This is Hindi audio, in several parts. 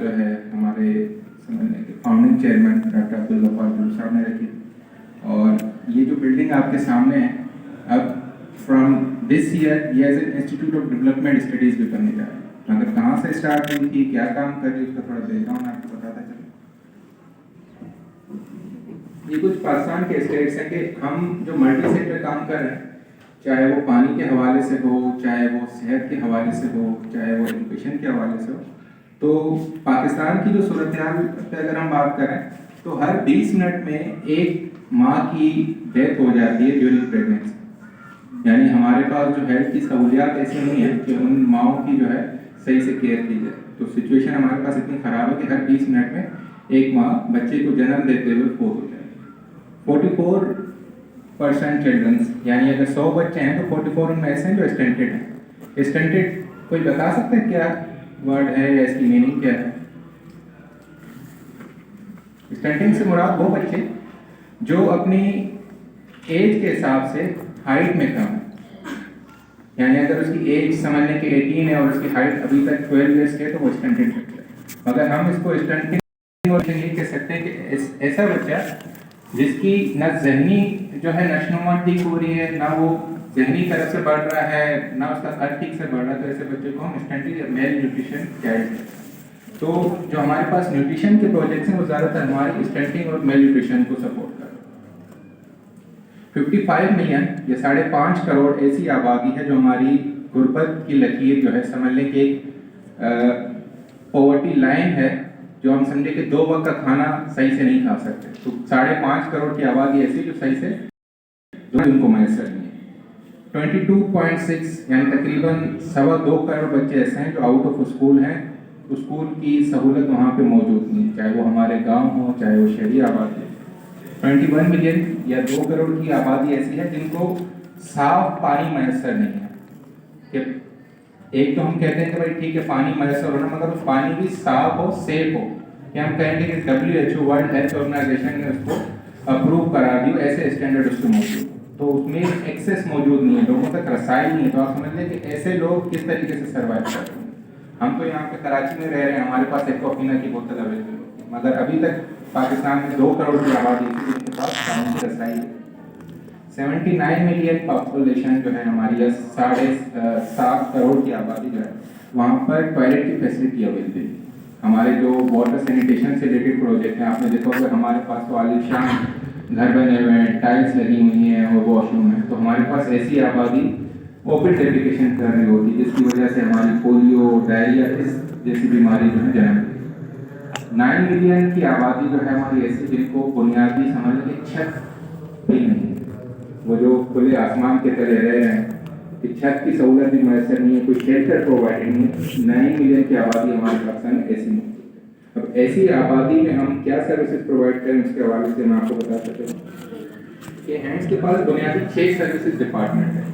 जो है हमारे समझने के founding chairman doctor Abdul Ghaffar साहब ने रखी। और ये जो बिल्डिंग आपके सामने है, अब फ्रॉम दिस ईयर ये as an institute of development studies भी करने जा रहे हैं। मगर कहाँ से स्टार्ट हुई थी, क्या काम कर रही है, उसका थोड़ा बैकग्राउंड आपको बताता चलो। ये कुछ पाकिस्तान के स्टेट्स हैं कि हम जो मल्टी सेक्टर काम कर रहे हैं, चाहे वो पानी के हवाले से हो, चाहे वो सेहत के हवाले से हो, चाहे वो एजुकेशन के हवाले से हो। तो पाकिस्तान की जो सूरत हाल पे अगर हम बात करें तो हर 20 मिनट में एक माँ की डेथ हो जाती है ड्यूरिंग प्रेगनेंसी। यानी हमारे पास जो हेल्थ की सहूलियात ऐसी नहीं है कि उन माओं की जो है सही से केयर की जाए। तो सिचुएशन हमारे पास इतनी ख़राब है कि हर 20 मिनट में एक माँ बच्चे को जन्म देते हुए फोत हो जाएगी। 44% चिल्ड्रंस, यानी अगर 100 बच्चे हैं तो 44 उनमें ऐसे हैं जो स्टेंटेड हैं। स्टेंटेड कोई बता सकता है क्या वर्ड है या इसकी मीनिंग क्या है? स्टंटिंग से मुराद वो बच्चे जो अपनी एज के हिसाब से हाइट में कम है। यानी अगर उसकी एज समझने के 18 है और उसकी हाइट अभी तक 12 ईयर्स की है तो वो स्टंटिंग बच्चा है। मगर हम इसको स्टंटिंग और ये कह सकते हैं कि ऐसा बच्चा जिसकी न जहनी जो है नशोनुमा ठीक हो रही है, ना वो जहनी तरफ से बढ़ रहा है, ना उसका कद ठीक से बढ़ रहा है, तो ऐसे बच्चे को हम स्टंटिंग या मेल न्यूट्रिशन गाइड करते हैं। तो जो हमारे पास न्यूट्रिशन के प्रोजेक्ट्स हैं वो ज़्यादातर हमारी स्टंटिंग और मेल न्यूट्रिशन को सपोर्ट कर रहे हैं। 55 मिलियन या 5.5 करोड़ ऐसी आबादी है जो हमारी गुर्बत की लकीर जो है समझ लें कि पॉवर्टी लाइन है, जो हम समझे कि 2 वक्त का खाना सही से नहीं खा सकते। तो 5.5 करोड़ की आबादी ऐसी जो सही से उनको मैसर नहीं है। 22.6 यानी तकरीबन 2.25 करोड़ बच्चे ऐसे हैं जो आउट ऑफ स्कूल हैं। स्कूल की सहूलत वहाँ पे मौजूद नहीं, चाहे वो हमारे गांव हो, चाहे वो शहरी आबादी। 21 मिलियन या 2 करोड़ की आबादी ऐसी है जिनको साफ पानी मैसर नहीं है। कि एक तो हम कहते हैं कि भाई ठीक है पानी मैसर होना, मगर उस पानी भी साफ हो, सेफ हो। कि हम कहेंगे कि WHO वर्ल्ड हेल्थ ऑर्गेनाइजेशन ने उसको अप्रूव करा दी, ऐसे स्टैंडर्ड उसके मौजूद, तो उसमें एक्सेस मौजूद नहीं है, लोगों तक रसाई नहीं है। तो आप समझ लें कि ऐसे लोग किस तरीके से सर्वाइव कर रहे हैं। हम तो यहाँ पे कराची में रह रहे हैं, हमारे पास एक्वाफिना की बोतल अवेलेबल होती है, मगर अभी तक पाकिस्तान में 2 करोड़ की आबादी थी जिनके पास पानी की रसाई है। 79 मिलियन पॉपुलेशन जो है हमारी, या 7.5 करोड़ की आबादी जो है, वहाँ पर टॉयलेट की फैसिलिटी अवेलेबल है। हमारे जो वाटर सैनिटेशन से रिलेटेड प्रोजेक्ट हैं, आपने देखा होगा हमारे पास तो आलिशान घर बने हुए हैं, टाइल्स लगी हुई हैं और वॉशरूम है। तो हमारे पास ऐसी आबादी ओपन डेफिकेशन कर रही होती है जिसकी वजह से हमारी पोलियो, डायरिया इस जैसी बीमारी जो है जन्म लेती है। 9 मिलियन की आबादी जो है हमारी ऐसी जिनको बुनियादी समझ के छत भी नहीं है, वो जो खुले आसमान के तले रह रहे हैं कि छत की सहूलत भी मैसर नहीं है, कोई शेल्टर प्रोवाइडेड नहीं है। 9 मिलियन की आबादी हमारे पाकिस्तान में ऐसी मौजूद है। अब ऐसी आबादी में हम क्या सर्विसेज प्रोवाइड करें उसके हवाले से मैं आपको बता सकता हूँ कि हैंड्स के पास बुनियादी 6 सर्विसेज डिपार्टमेंट है।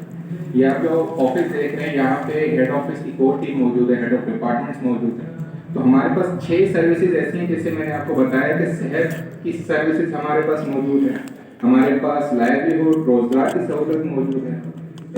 ये आप जो ऑफिस देख रहे हैं, यहाँ पे हेड ऑफिस की कोर टीम मौजूद है, हेड ऑफ डिपार्टमेंट्स मौजूद है। तो हमारे पास 6 सर्विसेज ऐसी हैं, जैसे मैंने आपको बताया कि सेहत की सर्विसेज हमारे पास मौजूद है, हमारे पास लाइवलीहुड रोजगार की सहूलत मौजूद है,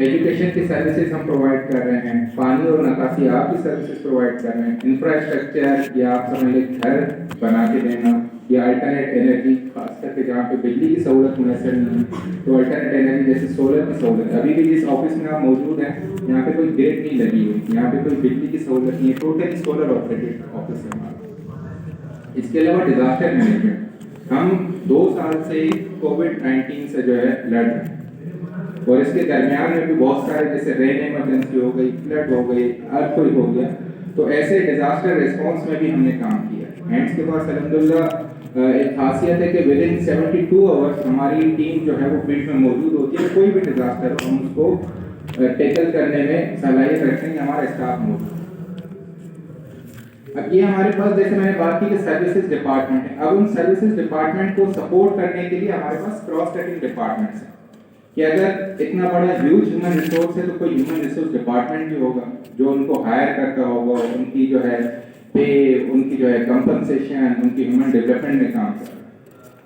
एजुकेशन की सर्विसेज हम प्रोवाइड कर रहे हैं, पानी और निकासी आब की सर्विसेज प्रोवाइड कर रहे हैं, इंफ्रास्ट्रक्चर या आप समझ लें घर बना के देना, या अल्टरनेट एनर्जी, खास करके जहाँ पे बिजली की सहूलत मुयसर नहीं है तो अल्टरनेट एनर्जी जैसे सोलर की सहूलत। अभी भी जिस ऑफिस में आप मौजूद हैं यहाँ पे कोई ग्रिड नहीं लगी हुई, यहाँ पे कोई बिजली की सहूलत नहीं है, टोटली सोलर ऑपरेटेड ऑफिस है हमारा। इसके अलावा डिजास्टर मैनेजमेंट, हम 2 साल से कोविड-19 से जो है लड़ रहे हैं, और इसके दरमियान में भी बहुत सारे जैसे रेन इमरजेंसी हो गई, फ्लड हो गई, अर्थक्वेक हो गया, तो ऐसे डिजास्टर रिस्पॉन्स में भी हमने काम किया। हैंड्स के पास अल्हम्दुलिल्लाह एक खासियत है कि विद इन 72 आवर्स हमारी टीम जो है वो फील्ड में मौजूद होती है। कोई भी डिजास्टर हो हम उसको टैकल करने में सलाहियत रखते हैं, हमारा स्टाफ मौजूद है। अब ये हमारे पास जैसे मैंने बात की कि सर्विसेज डिपार्टमेंट है। अब उन सर्विसेज डिपार्टमेंट को सपोर्ट करने के लिए हमारे पास क्रॉस कटिंग डिपार्टमेंट्स हैं कि अगर इतना बड़ा ह्यूज ह्यूमन रिसोर्स है तो कोई ह्यूमन रिसोर्स डिपार्टमेंट भी होगा जो उनको हायर करता होगा, उनकी जो है पे, उनकी जो है कंपनसेशन, उनकी ह्यूमन डेवलपमेंट में काम कर रहा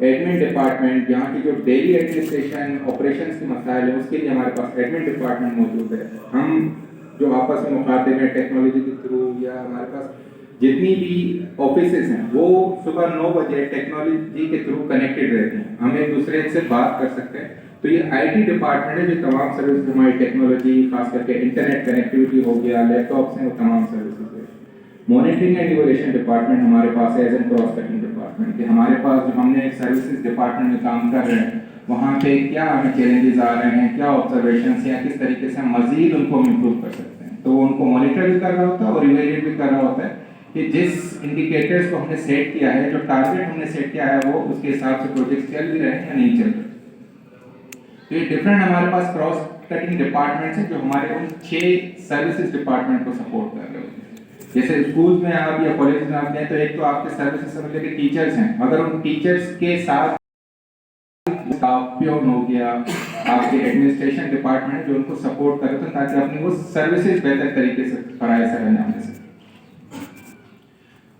है। एडमिन डिपार्टमेंट, यहाँ की जो डेली एडमिनिस्ट्रेशन ऑपरेशंस के मसाइल है उसके लिए हमारे पास एडमिन डिपार्टमेंट मौजूद है। हम जो आपस में मुखातिब हैं टेक्नोलॉजी के थ्रू, या हमारे पास जितनी भी ऑफिसेज हैं वो सुबह 9 बजे टेक्नोलॉजी के थ्रू कनेक्टेड रहते हैं, हम एक दूसरे से बात कर सकते हैं। तो ये आईटी डिपार्टमेंट है जो तमाम सर्विस हमारी टेक्नोलॉजी खास करके इंटरनेट कनेक्टिविटी हो गया, लैपटॉप्स हैं, वो तमाम सर्विसेज है। मॉनिटरिंग एंड इवोल्यूशन डिपार्टमेंट हमारे पास है as an cross cutting department कि हमारे पास जो हमने सर्विसेज डिपार्टमेंट में काम कर रहे हैं वहाँ पे क्या हमें चैलेंजेस आ रहे हैं, क्या ऑब्जर्वेशन या किस तरीके से हम मजीद उनको इम्प्रूव कर सकते हैं, तो वो उनको मॉनिटर भी कर रहा होता है और इवेल्युएट भी कर रहा होता है कि जिस इंडिकेटर्स को हमने सेट किया है, जो टारगेट हमने सेट किया है, वो उसके हिसाब से प्रोजेक्ट चल भी रहे हैं या नहीं चल रहे। तो ये डिफरेंट हमारे पास क्रॉस कटिंग डिपार्टमेंट्स हैं जो हमारे उन 6 सर्विसेज डिपार्टमेंट को सपोर्ट कर रहे होते हैं। जैसे स्कूल में आप या कॉलेज में आप हैं तो एक तो आपके सर्विसेज समझ लीजिए कि टीचर्स हैं, अगर उन टीचर्स के साथ प्योन हो गया, आपके एडमिनिस्ट्रेशन डिपार्टमेंट जो उनको सपोर्ट करे तो ताकि अपनी वो सर्विसेज बेहतर तरीके से पढ़ाई से अंजाम दे सके।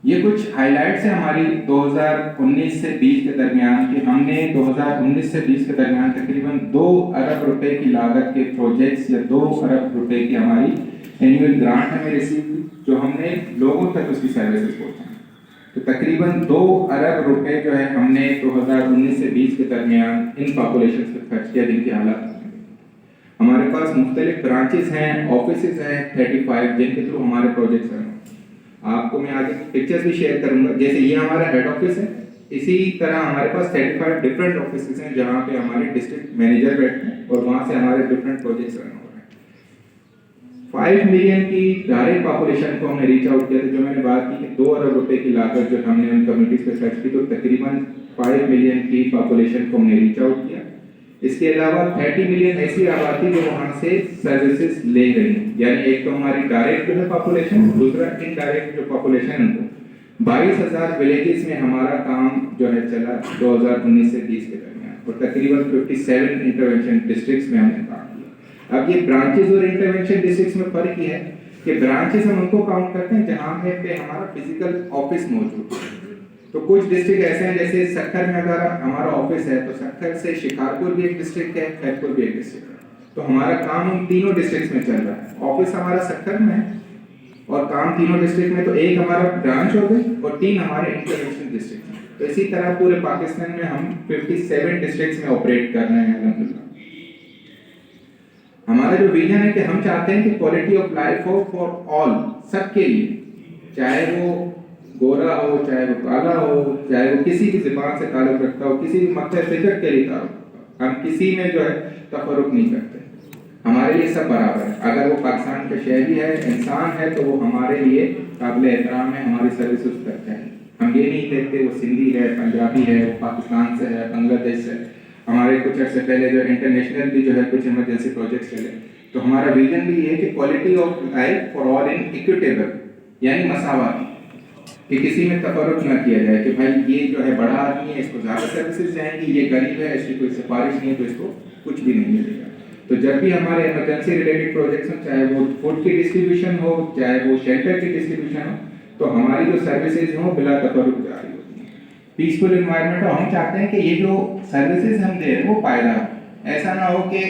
ये कुछ हाइलाइट्स हैं हमारी 2019 से 20 के दरमियान कि हमने 2019 से 20 के दरमियान तकरीबन 2 अरब रुपए की लागत के प्रोजेक्ट्स या 2 अरब रुपए की हमारी एनुअल ग्रांट हमें रिसीव हुई जो हमने लोगों तक उसकी सर्विसेज पहुंचाई। तो तकरीबन 2 अरब रुपए जो है हमने 2019 से 20 के दरमियान इन पॉपुलेशन पे खर्च किया जिनकी हालत हमारे पास मुख्तलिफ ब्रांचेस हैं, ऑफिसेज हैं 35 जिनके थ्रू हमारे प्रोजेक्ट्स हैं। आपको मैं आगे पिक्चर्स भी शेयर करूंगा। जैसे ये हमारा हेड ऑफिस है, इसी तरह हमारे पास 35 डिफरेंट ऑफिसेज हैं जहां पे हमारे डिस्ट्रिक्ट मैनेजर बैठते हैं और वहां से हमारे डिफरेंट प्रोजेक्ट्स रन हो रहे हैं। 5 मिलियन की डायरेक्ट पॉपुलेशन को हमने रीच आउट किया था, जो मैंने बात की कि 2 अरब रुपए की लागत जो हमने उन कम्युनिटीज पे खर्च की, तो तकरीबन 5 मिलियन की पॉपुलेशन को हमने रीच आउट किया। इसके अलावा 30 मिलियन ऐसी आबादी जो वहां से सर्विसेज ले रही है, यानी एक तो हमारी डायरेक्ट जो है पॉपुलेशन, दूसरा इनडायरेक्ट जो पॉपुलेशन है उनको 22,000 विलेजेस में हमारा काम जो है चला 2019 से 20 के दरमियान और तकरीबन 57 इंटरवेंशन डिस्ट्रिक्ट्स में हमने काम किया। अब ये ब्रांचेस और इंटरवेंशन डिस्ट्रिक्ट्स में फर्क ये है कि ब्रांचेस हम उनको काउंट करते हैं जहां पे हमारा फिजिकल ऑफिस मौजूद है। तो कुछ डिस्ट्रिक्ट ऐसे हैं जैसे सक्खर में अगर हमारा ऑफिस है तो सक्खर से शिकारपुर भी एक डिस्ट्रिक्ट है, खैरपुर भी एक डिस्ट्रिक्ट है, तो हमारा काम उन तीनों डिस्ट्रिक्ट्स में चल रहा है। ऑफिस हमारा सक्खर में है और काम तीनों डिस्ट्रिक्ट में, तो एक हमारा ब्रांच हो गई और 3 हमारे इंटरवेंशन डिस्ट्रिक्ट हैं। तो इसी तरह पूरे पाकिस्तान में हम 57 डिस्ट्रिक्ट्स में ऑपरेट कर रहे हैं अल्हम्दुलिल्लाह। हमारा जो विजन है कि हम चाहते हैं कि क्वालिटी ऑफ लाइफ हो फॉर ऑल, सबके लिए, चाहे वो गोरा हो, चाहे वो काला हो, चाहे वो किसी भी ज़बान से ताल्लुक़ रखता हो, किसी भी मकसद फिक्र के लिए ताल्लुक़ रखता हो, हम किसी में जो है तफर्रुक नहीं करते। हमारे लिए सब बराबर है। अगर वो पाकिस्तान का शहरी है, इंसान है, तो वो हमारे लिए काबिल एहतराम है, हमारी सर्विस उस करते हैं। हम ये नहीं देखते वो सिंधी है, पंजाबी है, पाकिस्तान से है, बांग्लादेश से। हमारे कुछ अर्से पहले जो इंटरनेशनल भी जो है कुछ इमरजेंसी प्रोजेक्ट्स चले, तो हमारा विजन भी ये है कि quality of life for all in equitable, यानी मसावाती, कि किसी में तफर्रुक ना किया जाए कि भाई ये जो है बड़ा आदमी है इसको ज़्यादा सर्विसेज जाएंगी, ये गरीब है इसकी कोई सिफारिश नहीं है तो इसको कुछ भी नहीं मिलेगा। तो जब भी हमारे इमरजेंसी रिलेटेड प्रोजेक्ट्स हो, चाहे वो फूड की डिस्ट्रीब्यूशन हो, चाहे वो शेल्टर की डिस्ट्रीब्यूशन हो, तो हमारी जो सर्विसेज हो बिला तफर्रुक जारी होती है, पीसफुल इन्वायरमेंट। और हम चाहते हैं कि ये जो सर्विसेज हम दे रहे हैं वो पायदार, ऐसा ना हो कि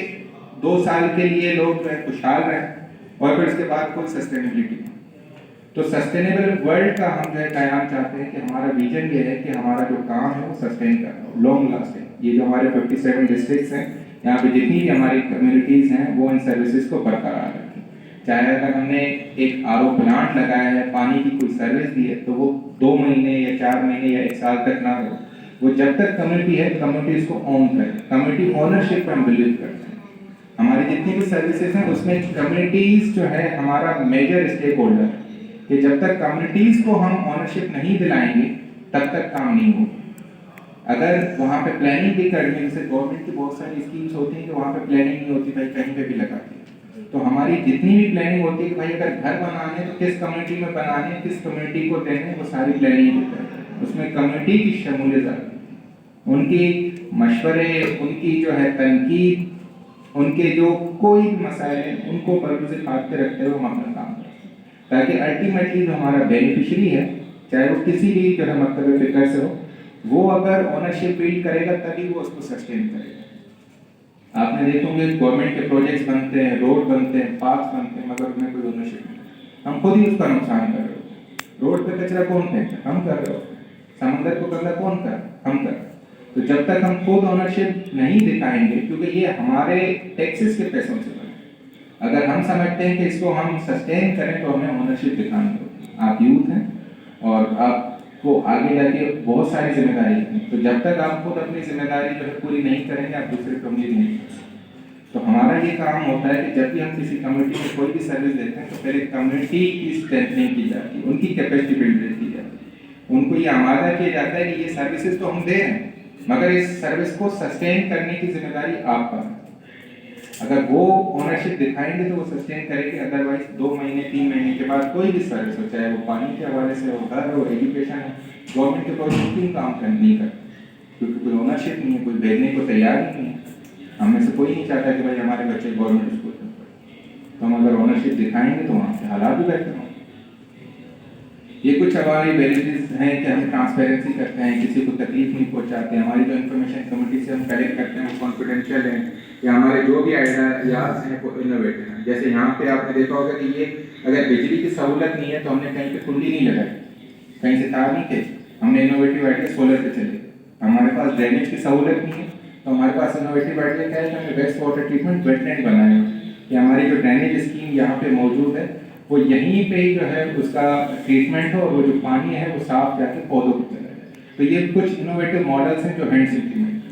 2 साल के लिए लोग जो है खुशहाल रहें और फिर उसके बाद कोई सस्टेनेबिलिटी। तो सस्टेनेबल वर्ल्ड का हम जो है कयाम चाहते हैं कि हमारा विजन ये है कि हमारा जो काम है वो सस्टेन करना हो, लॉन्ग लास्टिंग। ये जो हमारे 57 डिस्ट्रिक्ट्स हैं, यहाँ पे जितनी भी हमारी कम्युनिटीज़ हैं वो इन सर्विसेज को बरकरार रखें। चाहे अगर हमने एक आरओ प्लांट लगाया है, पानी की कोई सर्विस दी है, तो वो 2 महीने या 4 महीने या 1 साल तक ना हो, वो जब तक कम्युनिटी है कम्युनिटी इसको ऑन करे। कम्युनिटी ओनरशिप पर हम बिलीव करते हैं। हमारी जितनी भी सर्विसेज हैं उसमें कम्युनिटीज़ जो है हमारा मेजर स्टेक होल्डर है कि जब तक कम्युनिटीज़ को हम ऑनरशिप नहीं दिलाएंगे तब तक काम नहीं होगा। अगर वहाँ पे प्लानिंग भी करनी है, जैसे गवर्नमेंट की बहुत सारी स्कीम्स होती हैं कि वहाँ पे प्लानिंग नहीं होती, भाई कहीं पे भी लगाती है, तो हमारी जितनी भी प्लानिंग होती है कि भाई अगर घर बनाने हैं तो किस कम्युनिटी में बनाने हैं, किस कम्युनिटी को देने हैं, वो सारी प्लानिंग होती है। उसमें कम्युनिटी की शमूलियत आती है, उनकी मशवरे, उनकी जो है तनकीद, उनके जो कोई भी मसाइल हैं उनको बरगुज़र खाते रखते हुए हम अपना काम करें, ताकि अल्टीमेटली जो हमारा बेनिफिशरी है, चाहे वो किसी भी जो है मतलब फिक्र से हो, वो अगर ओनरशिप बिल्ड करेगा तभी वो उसको सस्टेन करेगा। आपने देखोगे गवर्नमेंट के प्रोजेक्ट्स बनते हैं, रोड बनते हैं, पार्क बनते हैं, मगर उनमें कोई ओनरशिप नहीं, हम खुद ही उसका नुकसान कर रहे होते हैं। रोड पे कचरा कौन फेंकता? हम कर रहे हो। समंदर को गंदा कौन कर? हम कर। तो जब तक हम खुद ओनरशिप नहीं दिखाएंगे, क्योंकि ये हमारे टैक्सेस के पैसों से बने, अगर हम समझते हैं कि इसको हम सस्टेन करें तो हमें ओनरशिप दिखानी होगी। आप यूथ हैं और आपको आगे जाके बहुत सारी जिम्मेदारी है, तो जब तक आप खुद अपनी जिम्मेदारी जो है पूरी नहीं करेंगे, आप दूसरे को उम्मीद नहीं कर सकते। तो हमारा ये काम होता है कि जब भी हम किसी कम्युनिटी में कोई भी सर्विस देते हैं तो पहले कम्युनिटी की स्ट्रेंथनिंग की जाती है, उनकी कैपेसिटी बिल्ड की जाती है, उनको ये आमादा किया जाता है कि ये सर्विसेज तो हम दे रहे हैं, मगर इस सर्विस को सस्टेन करने की जिम्मेदारी आपका है। अगर वो ओनरशिप दिखाएंगे तो वो सस्टेन करेंगे, अदरवाइज 2 महीने 3 महीने के बाद कोई भी सर्विस हो, चाहे वो पानी के हवाले से हो, घर हो, एजुकेशन हो, गवर्नमेंट के प्रोजेक्ट काम नहीं करते, क्योंकि कोई ओनरशिप नहीं है, कोई भेजने को तैयार ही नहीं है। हमें से कोई नहीं चाहता कि भाई हमारे बच्चे गवर्नमेंट स्कूल में पढ़े। तो हम अगर ओनरशिप दिखाएंगे तो वहाँ से हालात भी बेहतर होंगे। ये कुछ हमारी वैल्यूज हैं कि हम ट्रांसपेरेंसी करते हैं, किसी को तकलीफ नहीं पहुँचाते हैं, हमारी जो इन्फॉर्मेशन कमेटी से हम कलेक्ट करते हैं वो कॉन्फिडेंशियल है, या हमारे जो भी आइडियाज हैं वो इनोवेटिव हैं। जैसे यहाँ पे आपने देखा होगा कि ये अगर बिजली की सहूलत नहीं है तो हमने कहीं पे कुंडी नहीं लगाई, कहीं से तार नहीं खींचे, हमने इनोवेटिव आइडिया सोलर पे चले। हमारे पास ड्रेनेज की सहूलत नहीं है तो हमारे पास इनोवेटिव आइडिया क्या है कि हमें वेस्ट वाटर ट्रीटमेंट वेटलैंड बनाने हैं कि हमारी जो ड्रेनेज स्कीम यहाँ पे मौजूद है वो यहीं पे ही जो है उसका ट्रीटमेंट हो, और वो जो पानी है वो साफ जाके पौधों को चला जाए। तो ये कुछ इनोवेटिव मॉडल्स हैं जो हैंड्स इम्प्लीमेंट।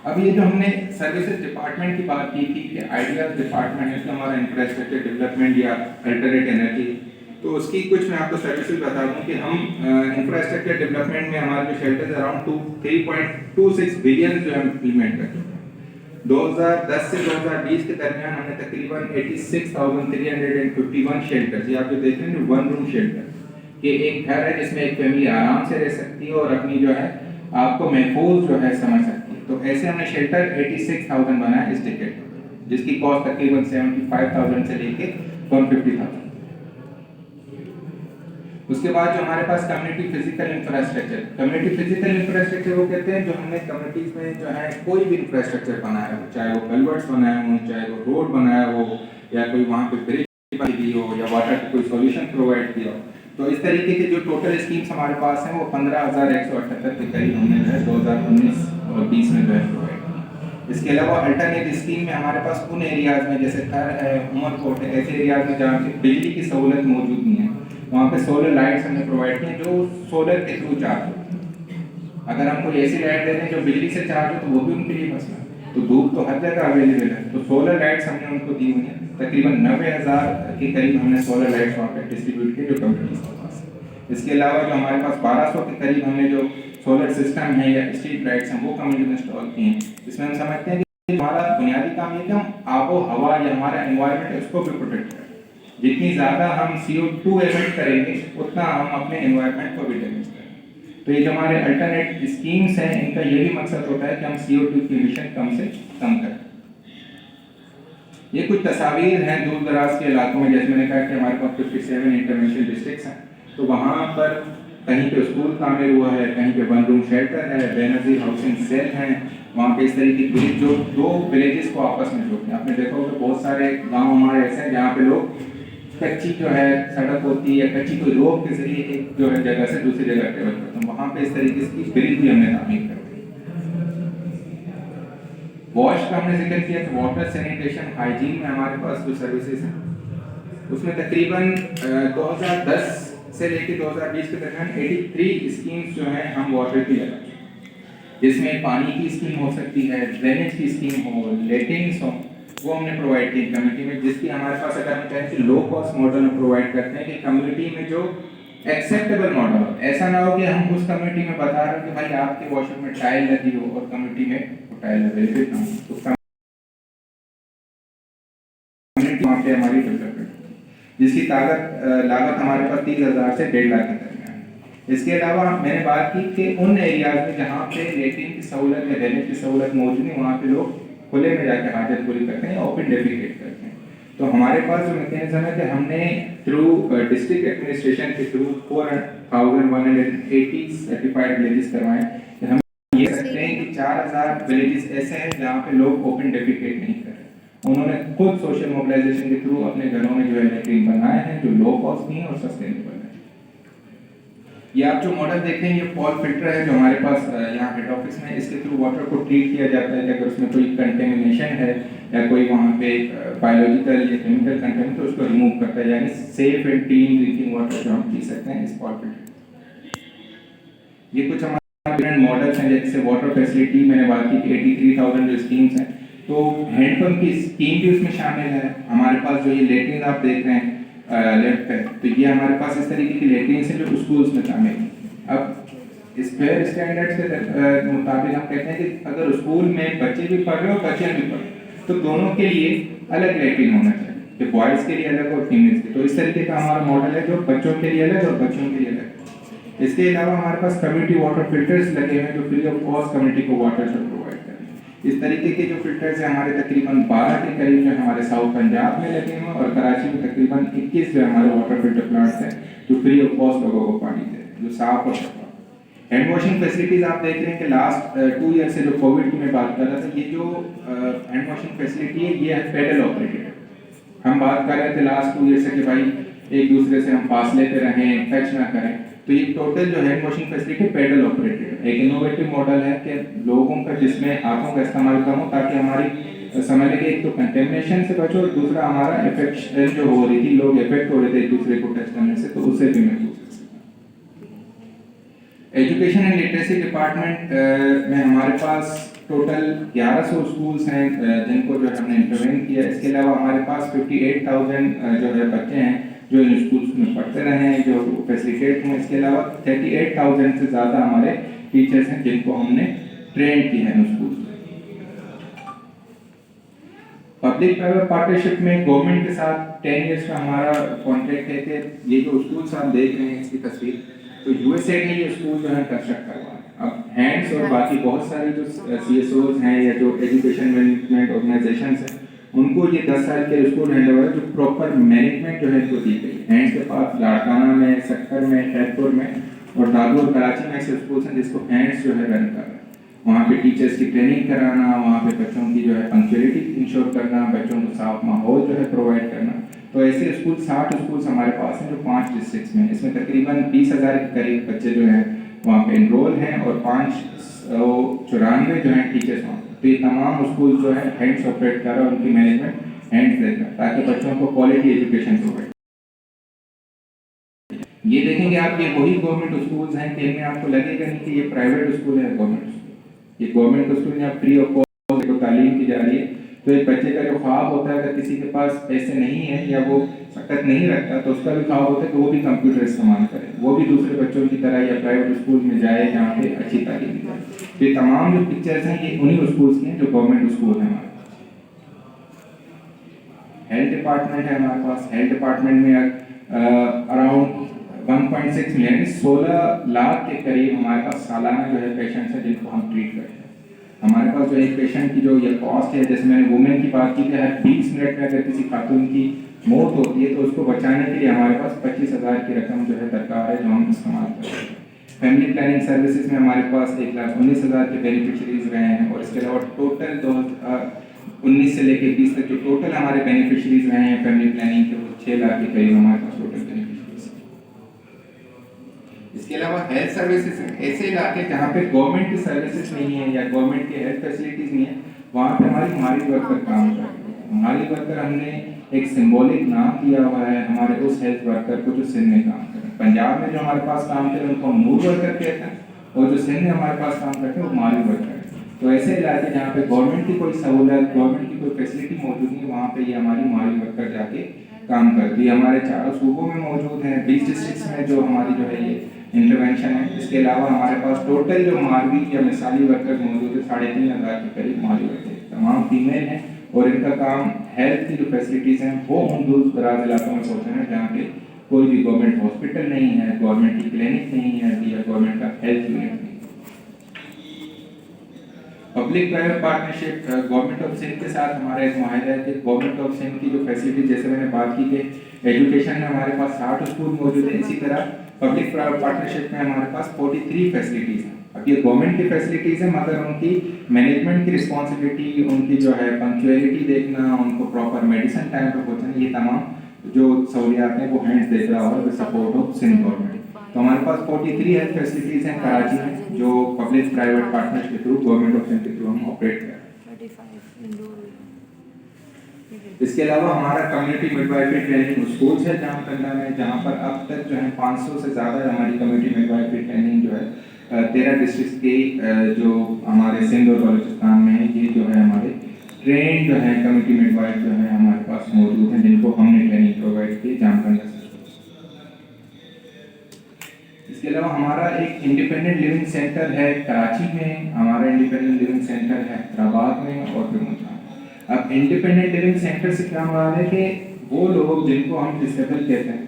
अब ये जो हमने सर्विसेज डिपार्टमेंट की बात की थी कि आइडियाज डिपार्टमेंट है, तो हमारा इंफ्रास्ट्रक्चर डेवलपमेंट या अल्टरनेट एनर्जी, तो उसकी कुछ मैं आपको सर्विसेज बता दूं कि हम इंफ्रास्ट्रक्चर डेवलपमेंट में हमारे जो शेल्टर्स अराउंड 3.26 बिलियन जो हम इम्प्लीमेंट कर चुके हैं। 2010 से 2020 के दरमियान हमने तकरीबन 86,351 शेल्टर्स, ये आप जो देख रहे हैं वन रूम शेल्टर, कि एक घर है जिसमें एक फैमिली आराम से रह सकती है और अपनी जो है आपको महफूज जो है समझ सकती है। तो ऐसे हमने शेल्टर 86,000 बनाया इस टिकट, जिसकी कॉस्ट तकरीबन 75,000 से लेके 150,000। उसके बाद जो हमारे पास community physical infrastructure, community physical infrastructure वो कहते हैं जो हमने कम्युनिटीज में जो है कोई भी इंफ्रास्ट्रक्चर बनाया हो, चाहे वो कल्वर्ट्स बनाए हो, चाहे वो रोड बनाया हो, या कोई वहाँ पे ब्रिज बनी दी हो, या वाटर का कोई सॉल्यूशन प्रोवाइड किया हो। तो इस तरीके के जो टोटल स्कीम्स हमारे पास हैं वो 15,178 के करीब हमने जो है 2019 और 20 में जो है प्रोवाइड की। इसके अलावा अल्टरनेट स्कीम में हमारे पास उन एरियाज में जैसे थर है, उमरकोट है, ऐसे एरियाज में जहाँ पे बिजली की सहूलत मौजूद नहीं है, वहाँ पे सोलर लाइट्स हमने प्रोवाइड किए जो सोलर के थ्रू चार्ज होती हैं। अगर हम कोई ऐसी लाइट दे दें जो बिजली से चार्ज हो तो वो भी उनके लिए मसला है। तो धूप तो हर जगह अवेलेबल है, तो सोलर लाइट्स हमने उनको दी हुई हैं। तकरीबन 90,000 के करीब हमने सोलर लाइट्स वहाँ पे डिस्ट्रीब्यूट किए जो कम्युनिटीज के पास है। इसके अलावा जो हमारे पास 1200 के करीब हमने जो सोलर सिस्टम है या स्ट्रीट लाइट्स हैं वो कम्युनिटी में इंस्टॉल किए हैं। इसमें हम समझते हैं कि हमारा बुनियादी काम ये कि हम आबो हवा या हमारा एनवायरनमेंट है उसको भी प्रोटेक्ट करें। जितनी ज़्यादा हम CO2 एमिट करेंगे उतना हम अपने एनवायरनमेंट को भी डैमेज करेंगे। तो ये जो हमारे अल्टरनेट स्कीम्स हैं इनका ये भी मकसद होता है कि हम CO2 की एमिशन कम से कम करें। ये कुछ तस्वीर हैं दूर दराज के इलाकों में, जैसे मैंने कहा कि हमारे पास 57 इंटरनेशनल डिस्ट्रिक्ट्स हैं, तो वहाँ पर कहीं पे स्कूल तामीर हुआ है, कहीं पे वन रूम शेल्टर है, बेनजीर हाउसिंग सेल हैं, वहाँ पे इस तरीके की जो दो विलेजेस को आपस में जोड़ते हैं। आपने देखा होगा बहुत सारे गाँव हमारे ऐसे हैं जहाँ पे लोग कच्ची जो है सड़क होती है या कच्ची कोई रोड के जरिए एक जो है जगह से दूसरी जगह ट्रेवल करते हैं, वहाँ पे इस तरीके की ब्रिज भी हमने तामीर कर दी। वॉश का हमने जिक्र किया कि वाटर सैनिटेशन हाइजीन में हमारे पास जो सर्विसेज हैं उसमें तकरीबन 2010 से लेकर 2020 के दरमियान 83 स्कीम्स जो हैं हम वाटर की लगाए, जिसमें पानी की स्कीम हो सकती है, ड्रेनेज की स्कीम हो, लेटिंग्स हो, वो हमने प्रोवाइड की कम्युनिटी में। जिसकी हमारे पास अगर हम कहें कि लो कॉस्ट मॉडल हम प्रोवाइड करते हैं कि कम्युनिटी में जो एक्सेप्टेबल मॉडल हो, ऐसा ना हो कि हम उस कम्युनिटी में बता रहे हो कि भाई आपके वॉशरूम में टाइल लगी हो और कम्युनिटी में वो टाइल अवेलेबल ना हो, तो कम्युनिटी वहाँ पे हमारी डेवलपमेंट जिसकी लागत हमारे पास 30,000 से 1.5 लाख के दरमियान है। इसके अलावा मैंने बात की कि उन एरियाज में जहाँ पे लेट्रिन की सहूलत या ड्रेनेज की सहूलत मौजूद नहीं, वहाँ पे लोग खुले में जाकर हाजत पूरी करते हैं या ओपन डेफिकेट करते हैं। तो हमारे पास जो मैकेनिज्म है कि हमने थ्रू डिस्ट्रिक्ट एडमिनिस्ट्रेशन के थ्रू 4,180 सर्टिफाइड विलेजेस करवाए। हम ये सकते हैं कि 4,000 विलेजेस ऐसे हैं जहाँ पे लोग ओपन डेफिकेट नहीं कर रहे, उन्होंने खुद सोशल मोबिलाइजेशन के थ्रू अपने घरों में जो है लेटरिन बनाए हैं जो लो कॉस्ट भी हैं और सस्टेनेबल है। ये आप जो मॉडल देख रहे हैं ये पॉल फिल्टर है जो हमारे पास यहाँ हेड ऑफिस में, इसके थ्रू वाटर को ट्रीट किया जाता है कि अगर उसमें कोई कंटेमिनेशन है या कोई वहाँ पे बायोलॉजिकल या केमिकल कंटेमिनेशन तो उसको रिमूव करता है, यानी safe and clean drinking water जो हम पी सकते हैं इस पॉल फिल्टर। ये कुछ हमारे डिफरेंट मॉडल्स हैं, जैसे वाटर फैसिलिटी मैंने बात की 83,000 जो स्कीम्स हैं, तो हैंडपम्प की स्कीम भी उसमें शामिल है। हमारे पास जो ये लेटरिन आप देख रहे हैं लेफ्ट है, तो ये हमारे पास इस तरीके की लेटरिन है जो स्कूल्स में शामिल है। अब इस फेयर स्टैंडर्ड्स के मुताबिक हम कहते हैं कि अगर स्कूल में बच्चे भी पढ़ रहे हो बच्चे भी पढ़ रहे तो दोनों के लिए अलग लेटरिन होना चाहिए, जो बॉयज़ के लिए अलग और फीमेल्स के। तो इस तरीके का हमारा मॉडल है जो बच्चों के लिए अलग और बच्चों के लिए अलग। इसके अलावा हमारे पास कम्युनिटी वाटर फिल्टर्स लगे हुए जो फ्री ऑफ कॉस्ट कम्युनिटी को वाटर से प्रोवाइड करें। इस तरीके के जो फिल्टर्स हैं हमारे तकरीबन 12 के करीब जो हमारे साउथ पंजाब में लगे हैं और कराची में तकरीबन 21 जो हमारे वाटर फिल्टर प्लांट्स हैं जो फ्री ऑफ कॉस्ट लोगों को पानी दे रहे हैं, जो साफ और शफाफ। हैंड वॉशिंग फैसिलिटीज आप देख रहे हैं कि लास्ट 2 ईयर से जो कोविड की मैं बात कर रहा था, ये जो हैंड वॉशिंग फैसिलिटी है ये है पेडल ऑपरेटेड। हम बात कर रहे थे लास्ट 2 ईयर से कि भाई एक दूसरे से हम फासले पे रहें, टच ना करें, तो ये टोटल जो hand washing facility pedal operated है। एक इनोवेटिव मॉडल है कि लोगों का जिसमें हाथों का इस्तेमाल कम हो ताकि हमारी समझ लें कि एक तो कंटेमिनेशन से बचो और दूसरा हमारा इफेक्शन जो हो रही थी, लोग इफेक्ट हो रहे थे एक दूसरे को टच करने से, तो उससे भी महफूज कर सकते। एजुकेशन एंड लिटरेसी डिपार्टमेंट में हमारे पास टोटल 1100 स्कूल्स हैं जिनको जो हमने इंटरवेन किया। इसके अलावा हमारे पास 58,000 जो है बच्चे हैं जो इन स्कूल्स में पढ़ते रहे हैं, जो फैसिलिटेट हुए। इसके अलावा 38,000 से ज़्यादा हमारे टीचर्स हैं जिनको हमने ट्रेन किया है इन स्कूल्स में। पब्लिक प्राइवेट पार्टनरशिप में गवर्नमेंट के साथ 10 इयर्स का हमारा कॉन्ट्रैक्ट है कि ये जो स्कूल्स आप देख रहे हैं इसकी तस्वीर, तो यूएसएड ने ये स्कूल जो है कंस्ट्रक्ट करवाया। अब हैंड्स और बाकी बहुत सारी जो CSOs हैं या जो एजुकेशन मैनेजमेंट ऑर्गेनाइजेशंस हैं उनको ये 10 साल के स्कूल हैंड ओवर जो प्रॉपर मैनेजमेंट जो है इनको दी गई। हैंड्स के पास लाड़काना में, सक्कर में, खैरपुर में और दादू और कराची में ऐसे स्कूल्स हैं जिसको हैंड्स जो है रन कर रहे हैं। वहाँ पे टीचर्स की ट्रेनिंग कराना, वहाँ पे बच्चों की जो है पंक्चुअलिटी इंश्योर करना, बच्चों को साफ माहौल जो है प्रोवाइड करना। तो ऐसे स्कूल 60 स्कूल्स हमारे पास हैं जो 5 डिस्ट्रिक्ट्स में, इसमें तकरीबन 20,000 के करीब बच्चे जो हैं वहाँ पे इनरोल हैं और 594 जो हैं टीचर्स वहाँ। तो ये तमाम स्कूल जो है हैंड्स ऑपरेट कर रहा है, उनकी मैनेजमेंट हैंड्स देता है ताकि बच्चों को क्वालिटी एजुकेशन प्रोवाइड। ये देखेंगे आप, ये वही गवर्नमेंट स्कूल्स हैं कि इनमें आपको लगेगा नहीं कि ये प्राइवेट स्कूल है, गवर्नमेंट स्कूल। ये गवर्नमेंट स्कूल में आप फ्री ऑफ कॉस्ट को तालीम की जा रही है। तो एक बच्चे का जो ख्वाब होता है अगर किसी के पास पैसे नहीं है या वो सकत नहीं रखता तो उसका भी ख्वाब होता है कि वो भी कंप्यूटर इस्तेमाल करे, वो भी दूसरे बच्चों की तरह या प्राइवेट स्कूल में जाए जहाँ पे अच्छी तालीम दी जाए। तो ये तमाम जो पिक्चर्स हैं ये उन्हीं स्कूल्स की हैं जो गवर्नमेंट स्कूल हैं हमारे पास। हेल्थ डिपार्टमेंट है हमारे पास। हेल्थ डिपार्टमेंट में अराउंड 1.6 मिलियन 16 लाख के करीब हमारे पास सालाना जो है पेशेंट्स हैं जिनको हम ट्रीट करते हैं। हमारे पास जो एक पेशेंट की जो ये कॉस्ट है, जैसे मैंने वुमेन की बात की कि हर 20 मिनट में अगर किसी खातून की मौत होती है तो उसको बचाने के लिए हमारे पास 25,000 की रकम जो है दरकार है जो हम इस्तेमाल करते हैं। फैमिली प्लानिंग सर्विसेज में हमारे पास 1,19,000 के बेनिफिशरीज रहे हैं और इसके अलावा टोटल 2019 से लेकर 20 तक जो टोटल हमारे बेनिफिशरीज रहे हैं फैमिली प्लानिंग के वो 6 लाख के करीब हमारे पास टोटल बेनिफिशरीज। इसके अलावा हेल्थ सर्विसेज ऐसे इलाके जहाँ पे गवर्नमेंट की सर्विसेज नहीं है या गवर्नमेंट की हेल्थ फैसिलिटीज नहीं है, वहाँ पे हमारी माली वर्कर काम कर रही है। माली वर्कर हमने एक सिंबॉलिक नाम दिया हुआ है हमारे उस हेल्थ वर्कर को जो सिंध में काम कर रहे हैं। पंजाब में जो हमारे पास काम कर रहे हैं उनको नूर वर्कर कहते हैं और जो सिंध में हमारे पास काम करते हैं वो माली वर्कर है। तो ऐसे इलाके जहाँ पे गवर्नमेंट की कोई सहूलत, गवर्नमेंट की कोई फैसिलिटी मौजूद नहीं है, वहाँ पे ये हमारी माली वर्कर जाके काम करती है। हमारे चारों सूबों में मौजूद हैं, 20 डिस्ट्रिक्ट्स में जो हमारी जो है ये इंटरवेंशन है। इसके अलावा हमारे पास टोटल जो मालवी या मिसाली वर्कर्स मौजूद है 3,500 के करीब माली वर्कर, तमाम फीमेल हैं और इनका काम हेल्थ की जो फैसिलिटीज़ हैं वो उन दूर दराज इलाकों में पहुँचाना है जहाँ पे कोई भी गवर्नमेंट हॉस्पिटल नहीं है, गवर्नमेंट की क्लिनिक नहीं है या गवर्नमेंट का हेल्थ यूनिट नहीं है। Public private partnership government of Sindh के साथ हमारा एक माहिदा है कि गवर्नमेंट ऑफ सिंध की जो फैसिलिटी, जैसे मैंने बात की कि एजुकेशन में हमारे पास 60 स्कूल मौजूद है, इसी तरह पब्लिक प्राइवेट पार्टनरशिप में हमारे पास 43 फैसिलिटीज़ हैं। अब ये गवर्नमेंट की फैसिलिटीज़ हैं, मगर उनकी मैनेजमेंट की रिस्पॉन्सिबिलिटी, उनकी जो है पंक्चुअलिटी देखना, उनको प्रॉपर मेडिसिन टाइम पर पहुँचाना, ये तमाम जो सहूलियात हैं वो हैंड्स देख रहा है with support of Sindh government. तो हमारे पास 43 हेल्थ फैसिलिटीज़ हैं कराची में, जो पब्लिक प्राइवेट पार्टनर्स के थ्रू, गवर्नमेंट ऑफ सिंध के थ्रू हम ऑपरेट कर रहे हैं। इसके अलावा हमारा कम्युनिटी मिडवाइफरी ट्रेनिंग स्कूल्स है जामकंडा में, जहाँ पर अब तक जो है 500 से ज़्यादा हमारी कम्युनिटी मिडवाइफरी ट्रेनिंग जो है 13 डिस्ट्रिक्ट के जो हमारे सिंध और बलूचिस्तान में है, ये जो है हमारे ट्रेन जो है कम्युनिटी मिडवाइफ जो है हमारे पास मौजूद हैं, जिनको हमने ट्रेनिंग प्रोवाइड की जामकंडा से। इसके अलावा हमारा एक इंडिपेंडेंट लिविंग सेंटर है कराची में, हमारा इंडिपेंडेंट लिविंग सेंटर है हैदराबाद में और फिर मुल्तान। अब इंडिपेंडेंट लिविंग सेंटर से क्या मुराद है कि वो लोग जिनको हम डिसेबल कहते हैं,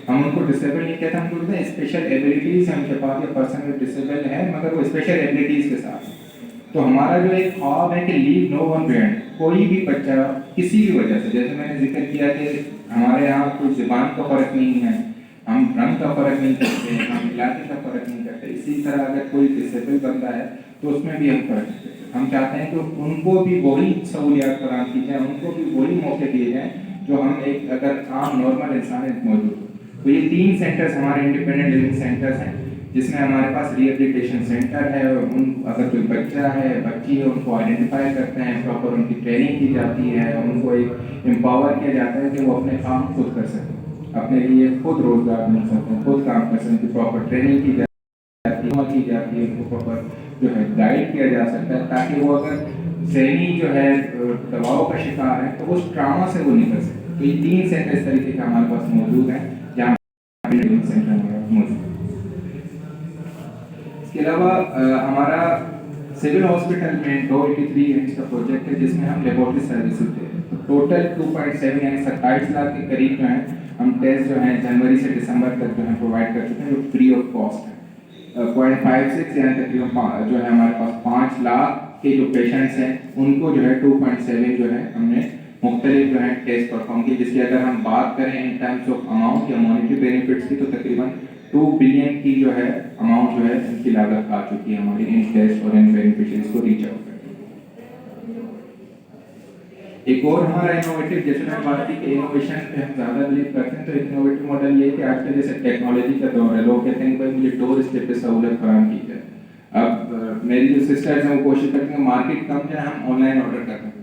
हम उनको डिसेबल नहीं कहते, हम बोलते हैं स्पेशल एबिलिटीज़ हैं उनके पास, या पर्सन डिसेबल है मगर वो स्पेशल एबिलिटीज़ के साथ। तो हमारा जो एक ख्वाब है कि लीव नो वन बिहाइंड, कोई भी बच्चा किसी भी वजह से, जैसे मैंने जिक्र किया कि हमारे यहाँ कोई ज़ुबान का फ़र्क नहीं है, हम रंग का फ़र्क नहीं करते, हम इलाके का फ़र्क नहीं करते, इसी तरह अगर कोई डिसेबल बंदा है तो उसमें भी हम फ़र्क नहीं करते। हम चाहते हैं कि उनको भी वही सहूलियात फराहम की जाए, उनको भी वही मौके दिए जाएँ जो हम एक अगर आम नॉर्मल इंसान मौजूद हो। तो ये 3 सेंटर्स हमारे इंडिपेंडेंट लिविंग सेंटर्स हैं, जिसमें हमारे पास रिहेबिलिटेशन सेंटर है। उन अगर कोई बच्चा है, बच्ची है, उनको आइडेंटिफाई करते हैं, प्रॉपर उनकी ट्रेनिंग की जाती है, उनको एक एम्पावर किया जाता है कि वो अपने काम खुद कर सकें, अपने लिए खुद रोजगार मिल सकते, खुद काम कर सकते, प्रॉपर ट्रेनिंग की जाती है, उनको प्रॉपर जो है गाइड किया जा सकता है, ताकि वो अगर ज़हनी जो है दबाव का शिकार है तो उस ट्रामा से वो निकल सके। तो ये 3 सेंटर इस तरीके के हमारे पास मौजूद हैं जहाँ सेंटर मौजूद। इसके अलावा हमारा सिविल हॉस्पिटल में 283 यूनिट्स का प्रोजेक्ट है, जिसमें हम लेबोरेटरी सर्विसेज दे रहे हैं। तो टोटल 2.7 यानी 27 लाख के करीब जो है हम टेस्ट जो है जनवरी से दिसंबर तक जो है प्रोवाइड कर चुके हैं, जो फ्री ऑफ कॉस्ट है। 0.56 यानी तकरीबन जो है हमारे पास 5 लाख के जो पेशेंट्स हैं उनको जो है 2.7 जो है हमने मुख्तलिफ जो है टेस्ट परफॉर्म किए, जिसकी अगर हम बात करें इन टर्म्स ऑफ अमाउंट या मॉनिटरी बेनिफिट्स की, तो तकरीबन 2 बिलियन की जो है अमाउंट जो है इनकी लागत आ चुकी है हमारी इन टेस्ट और इन बेनिफिशरीज को रीच आउट करने। एक और हमारा इनोवेटिव, जैसे मैंने बात की कि इनोवेशन पे हम ज़्यादा बिलीव करते हैं, तो एक इनोवेटिव मॉडल ये है कि आजकल जैसे टेक्नोलॉजी का दौर है, लोग कहते हैं कि भाई मुझे डोर स्टेप पे सहूलत फराहम की जाए। अब मेरी जो सिस्टर्स हैं वो कोशिश करती हैं मार्केट कम जाए, हम ऑनलाइन ऑर्डर करते हैं।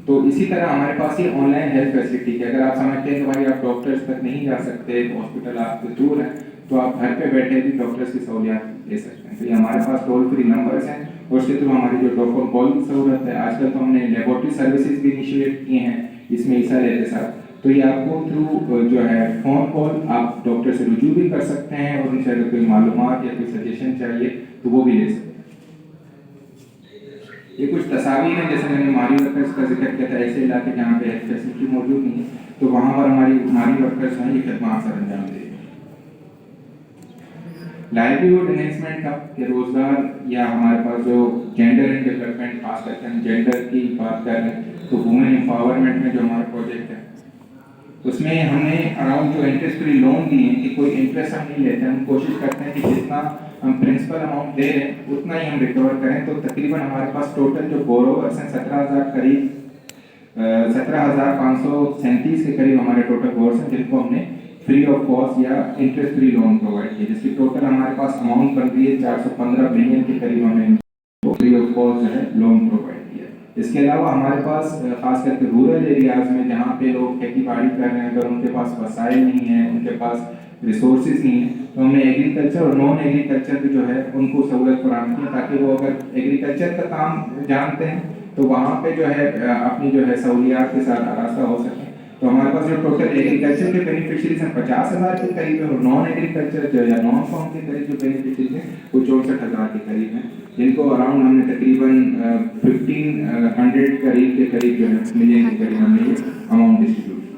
तो इसी तरह हमारे पास ये ऑनलाइन हेल्थ फैसिलिटी है। अगर आप समझते हैं कि भाई आप डॉक्टर्स तक नहीं जा सकते, हॉस्पिटल आपसे दूर है, तो आप घर पे बैठे भी डॉक्टर्स की सहूलियात ले सकते हैं। तो ये हमारे पास टोल फ्री नंबर्स हैं और उसके थ्रू हमारी जो डॉक्टर कॉल की सहूलत है, आजकल तो हमने लेबोरेटरी सर्विसेज भी इनिशिएट किए हैं इसमें हिस्सा लेते साथ। तो ये आपको थ्रू जो है फ़ोन कॉल आप डॉक्टर से रुजू भी कर सकते हैं और उनसे अगर कोई मालूमात या कोई सजेशन चाहिए तो वो भी ले सकते हैं। ये कुछ तस्वीर हैं, जैसे मैंने मारी वर्कर्स का जिक्र किया था, ऐसे इलाके जहाँ पे हेल्थ फैसिलिटी मौजूद नहीं है, तो वहाँ पर हमारी मारी वर्कर्स हैं ये खदमात सर अंजाम दें। लाइवलीहुड एनहेंसमेंट का कि रोजगार या हमारे पास जो जेंडर एंड डेवलपमेंट, खास करके हम जेंडर की बात कर रहे हैं, तो वुमेन एम्पावरमेंट में जो हमारा प्रोजेक्ट है उसमें हमने अराउंड जो इंटरेस्ट फ्री लोन दिए हैं कि कोई इंटरेस्ट हम नहीं लेते, हम कोशिश करते हैं कि जितना हम प्रिंसिपल अमाउंट दे रहे हैं उतना ही हम रिकवर करें। तो तकरीबन हमारे पास टोटल जो बोरोवर्स हैं 17,537 के करीब हमारे टोटल बोरोवर्स हैं, जिनको हमने फ्री ऑफ कॉस्ट या इंटरेस्ट फ्री लोन प्रोवाइड किया, जिसकी टोटल हमारे पास अमाउंट बन रही है 415 बिलियन के करीब हमने फ्री ऑफ कॉस्ट जो है लोन प्रोवाइड किया। इसके अलावा हमारे पास खास करके रूरल एरियाज में जहाँ पे लोग खेती बाड़ी कर रहे हैं, अगर उनके पास वसाइल नहीं है, उनके पास रिसोर्सेज नहीं है, तो हमने एग्रीकल्चर और नॉन एग्रीकल्चर भी जो है उनको सहूलत फराहम की, ताकि वो अगर एग्रीकल्चर का काम जानते हैं तो वहाँ पे जो है अपनी जो है सहूलियात के साथ आरास्ता हो सके। तो हमारे पास जो टोटल एग्रीकल्चर के बेनिफिशरीज हैं 50,000 के करीब है, और नॉन एग्रीकल्चर जो या नॉन फार्म के करीब जो बेनिफिशरीज हैं वो 64,000 के करीब हैं, जिनको अराउंड हमने तकरीबन 1500 करीब के करीब जो है मिलियन के करीब हमने ये अमाउंट डिस्ट्रीब्यूट किया।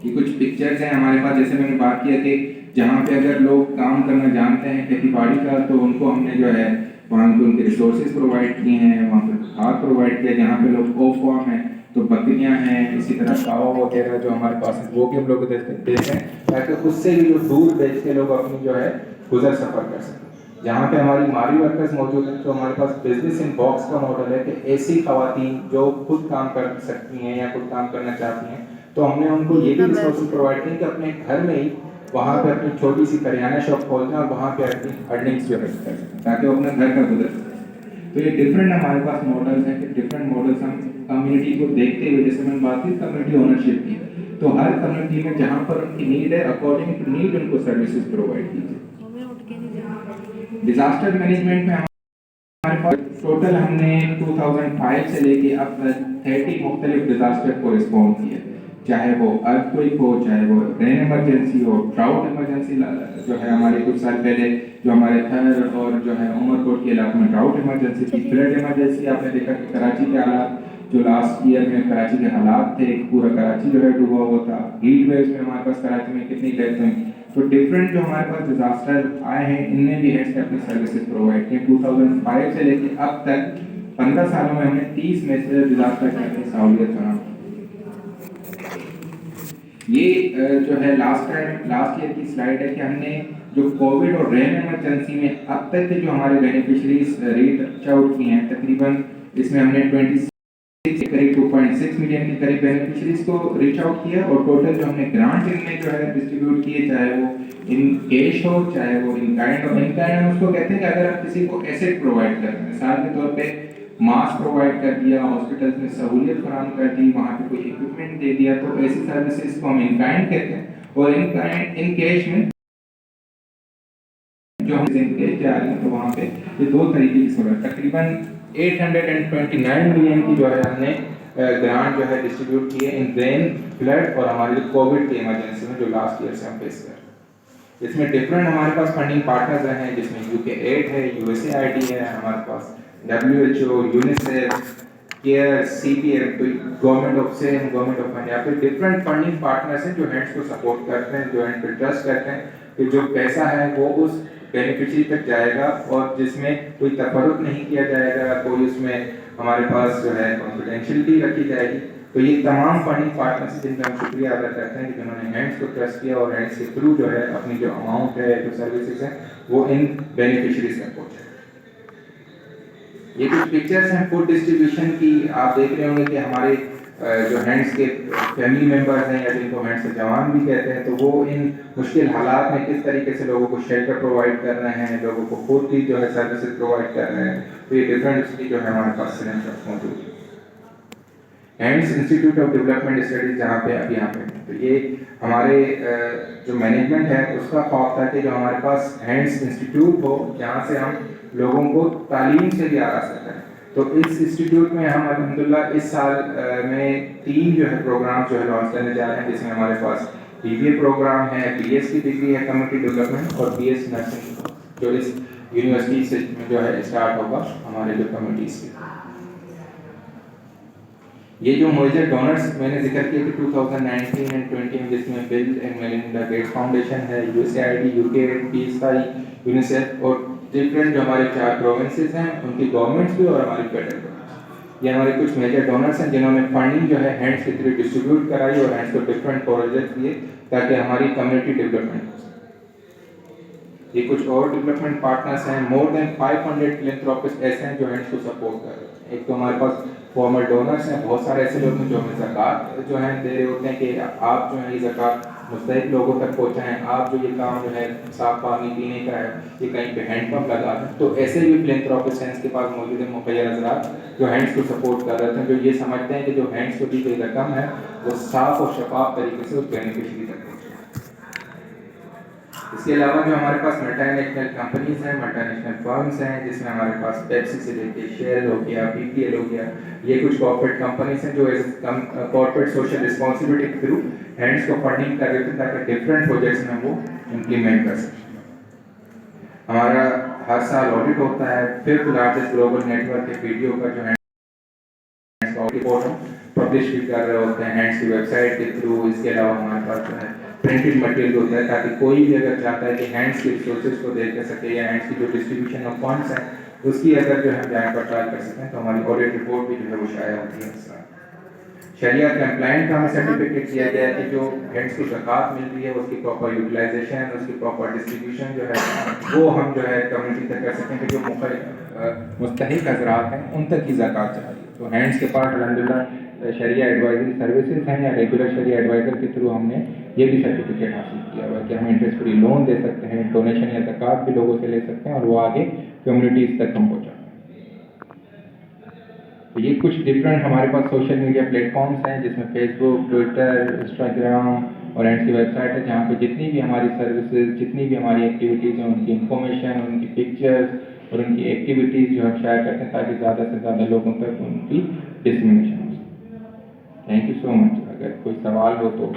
ये कुछ पिक्चर्स हैं हमारे पास, जैसे मैंने बात किया कि जहाँ पे अगर लोग काम करना जानते हैं खेती बाड़ी का, तो उनको हमने जो है वहाँ पे उनके रिसोर्सेज प्रोवाइड किए हैं, वहाँ पे खाद प्रोवाइड किया। जहाँ पे लोग ऑफ फार्म हैं तो बकरियां हैं, इसी तरह काव वगैरह जो हमारे पास है वो भी हम लोग देते हैं। ताकि उससे भी जो दूर देश के लोग अपनी जो है गुजर सफ़र कर सकें। जहाँ पे हमारी माली वर्कर्स मौजूद हैं, तो हमारे पास बिजनेस इन बॉक्स का मॉडल है कि ऐसी खवातीन जो खुद काम कर सकती हैं या खुद काम करना चाहती हैं, तो हमने उनको ये भी रिसोर्स प्रोवाइड किए कि अपने घर में ही वहाँ पे अपनी छोटी सी करियाना शॉप खोल दें और वहाँ पे अपनी अर्निंग्स जो है कर सकें, ताकि वो अपने घर का गुजर सकें। तो ये डिफरेंट हमारे पास मॉडल्स हैं कि डिफरेंट मॉडल्स हम कम्युनिटी को देखते हुए, जैसे मैंने बात की कम्युनिटी ओनरशिप की, तो हर कम्युनिटी में जहाँ पर उनकी नीड है, अकॉर्डिंग टू नीड उनको सर्विसेज प्रोवाइड कीजिए। डिजास्टर मैनेजमेंट में हमारे पास टोटल हमने 2005 से लेके अब तक 30 मुख्तलिफ डिजास्टर को रिस्पॉन्ड किया, चाहे वो अर्थक्वेक हो, चाहे वो रेन इमरजेंसी हो, ड्राउट इमरजेंसी जो है हमारे कुछ साल पहले जो हमारे थर और जो है उमरकोट के इलाके में ड्राउट इमरजेंसी थी, फ्लड इमरजेंसी आपने देखा कि कराची के हालात जो लास्ट ईयर में कराची के हालात थे, पूरा कराची जो है डूबा हुआ था, हीट वेव्स में हमारे पास कराची में कितनी डेथ हुई। तो डिफरेंट जो हमारे पास डिजास्टर आए हैं, इनमें भी हेड्स ने अपनी सर्विसेज प्रोवाइड की। 2005 से लेके अब तक 15 सालों में हमने 30 में से डिजास्टर की अपनी सहूलियत फराहम की। ये जो है लास्ट ईयर की स्लाइड है कि हमने जो कोविड और रेन इमरजेंसी में अब तक के जो हमारे बेनिफिशरीज रीच आउट किए हैं, तकरीबन इसमें हमने 26 करीब 2.6 मिलियन के करीब बेनिफिशरीज को रीच आउट किया, और टोटल जो हमने ग्रांट इनमें जो है डिस्ट्रीब्यूट किए, चाहे वो इन कैश हो, चाहे वो इन काइंड हो। इन काइंड हम उसको कहते हैं कि अगर आप किसी को एसेट प्रोवाइड कर रहे हैं, मिसाल के तौर पे मास्क प्रोवाइड कर दिया, हॉस्पिटल्स में सहूलियत फराहम कर दी, वहाँ पे कोई इक्विपमेंट दे दिया, तो ऐसी सर्विसेज को हम इन काइंड कहते हैं। और इन काइंड इन कैश में जो हम कैश जा रही है, तो वहाँ पे ये दो तरीके की सूरत, तकरीबन 829 मिलियन की जो है हमने ग्रांट जो है डिस्ट्रीब्यूट किए इन रेन, फ्लड और हमारे कोविड के इमरजेंसी में जो लास्ट ईयर से हम फेस कर रहे हैं। इसमें डिफरेंट हमारे पास फंडिंग पार्टनर्स हैं, जिसमें यूके8 है, यूएसएआईडी है, हमारे पास WHO, यूनिसेफ, केयर, CPM, तो government of same, government of India, फिर डिफरेंट फंडिंग पार्टनर्स हैं जो हैंड्स को सपोर्ट करते हैं, जो हैंड पे ट्रस्ट करते हैं कि जो पैसा है वो उस बेनिफिशरी तक जाएगा और जिसमें कोई तफरुक नहीं किया जाएगा, कोई उसमें हमारे पास जो है कॉन्फिडेंशियलिटी रखी जाएगी। तो ये तमाम फंडिंग पार्टनर्स जिनका हम शुक्रिया अदा करते हैं कि जिन्होंने हैंड्स को ट्रस्ट किया और हैंड्स के थ्रू जो है अपनी जो अमाउंट है, जो सर्विसेज हैं, वो इन बेनिफिशरीज तक पहुँचे। ये कुछ पिक्चर्स हैं फूड डिस्ट्रीब्यूशन की, आप देख रहे होंगे कि हमारे जो हैंड्स के फैमिली मेंबर्स हैं या जिनको हैंड्स के जवान भी कहते हैं, तो वो इन मुश्किल हालात में किस तरीके से लोगों को शेल्टर प्रोवाइड कर रहे हैं, लोगों को फूड की जो है सर्विसेज प्रोवाइड कर रहे हैं। तो ये डिफरेंट उसकी जो है हमारे पास सिलेंडर्स मौजूद है। Hands institute of development studies जहाँ पे अभी यहाँ पे, तो ये हमारे जो मैनेजमेंट है उसका ख्वाब था कि जो हमारे पास हैंड्स इंस्टीट्यूट हो, जहाँ से हम लोगों को तालीम से भी आगाज़ करते हैं। तो इस इंस्टीट्यूट में हम अल्हम्दुलिल्लाह इस साल में 3 जो है प्रोग्राम जो है लॉन्च करने जा रहे हैं, जिसमें हमारे पास BBA प्रोग्राम है, BS की डिग्री है कम्युनिटी डेवलपमेंट, और BS नर्सिंग जो इस यूनिवर्सिटी से जो है स्टार्ट होगा हमारे जो कम्युनिटीज़ के। ये जो मेजर डोनर्स मैंने जिक्र किया कि 2019 एंड 20 में, जिसमें bill and Melinda Gates foundation है, USAID, UK8, PSI, यूनिसेफ और डिफरेंट जो हमारे 4 प्रोविंसेस हैं उनकी गवर्नमेंट्स भी और हमारी फेडरल गवर्नमेंट, ये हमारे कुछ मेजर डोनर्स हैं जिन्होंने फंडिंग जो है हैंड्स के थ्रू डिस्ट्रीब्यूट कराई और हैंड्स को डिफरेंट प्रोजेक्ट दिए ताकि हमारी कम्युनिटी डेवलपमेंट हो सके। ये कुछ और डेवलपमेंट पार्टनर्स हैं, मोर देन 500 फिलैंथ्रोपिस्ट ऐसे हैं जो हैंड्स को सपोर्ट कर रहे हैं। एक तो हमारे पास फॉर्मल डोनर्स हैं, बहुत सारे ऐसे लोग हैं जो हमें ज़कात जो है दे रहे होते हैं कि आप जो है ये ज़कात मुस्तहिक लोगों तक पहुँचाएँ, आप जो ये काम जो है साफ पानी पीने का है ये कहीं पे हैंडपम्प लगा दें। तो ऐसे भी फिलैंथ्रोपिस्ट हैंड्स के पास मौजूद है, मुखैर हज़रात जो हैंड्स को सपोर्ट कर रहे थे, जो ये समझते हैं कि जो हैंड्स को दी गई रकम है वो साफ़ और शफाफ तरीके से उस बेनिफिशरी तक पहुँचे। इसके अलावा जो हमारे पास मल्टीनेशनल कंपनीज हैं, मल्टीनेशनल फर्म्स हैं, जिसमें हमारे पास पेप्सी से लेके शेल हो गया, PPL हो गया, ये कुछ कॉर्पोरेट कंपनीज हैं जो कॉर्पोरेट सोशल रिस्पॉन्सिबिलिटी के थ्रू हैंड्स को फंडिंग कर रहे थे ताकि डिफरेंट प्रोजेक्ट्स में वो इम्प्लीमेंट कर सकें। हमारा हर साल ऑडिट होता है, 5th लार्जेस्ट ग्लोबल नेटवर्क के वीडियो का जो है रिपोर्ट पब्लिश भी कर रहे होते हैं हैंड्स की वेबसाइट के थ्रू। इसके अलावा हमारे पास जो है प्रिंटेड मटेरियल होता है ताकि कोई भी अगर चाहता है कि हैंड्स के रिसोर्सेज को देख सके या हैंड्स की जो डिस्ट्रीब्यूशन ऑफ फंड्स है उसकी अगर जो है जांच पड़ताल कर सकें, तो हमारी ऑडिट रिपोर्ट भी जो है वो शाया होती है। शरिया कंप्लाइंट का हमें सर्टिफिकेट दिया गया है कि जो हैंड्स की ज़कात मिल रही है उसकी प्रॉपर यूटिलाइजेशन, उसकी प्रॉपर डिस्ट्रीब्यूशन जो है वो हम जो है कम्युनिटी तक कर सकें कि जो मुस्तहिक हजरात हैं उन तक की ज़कात जा रही है। तो हैंड्स के पास अल्हम्दुलिल्लाह शरिया एडवाइजरी सर्विसेज हैं या रेगुलर शरिया एडवाइज़र के थ्रू हमने ये भी सर्टिफिकेट हासिल किया हुआ है कि हम इंटरेस्ट फ्री लोन दे सकते हैं, डोनेशन या ज़कात भी लोगों से ले सकते हैं और वो आगे कम्युनिटीज़ तक हम पहुँचा। तो ये कुछ डिफरेंट हमारे पास सोशल मीडिया प्लेटफॉर्म्स हैं जिसमें फेसबुक, ट्विटर, इंस्टाग्राम और एंड की वेबसाइट है जहाँ पे जितनी भी हमारी सर्विसेज, जितनी भी हमारी एक्टिविटीज़ हैं उनकी इंफॉर्मेशन, उनकी पिक्चर्स और उनकी एक्टिविटीज़ जो हम शेयर करते हैं ताकि ज़्यादा से ज़्यादा लोगों तक उनकी डिसमिनेशन हो सके। Thank you so much. अगर कोई सवाल हो तो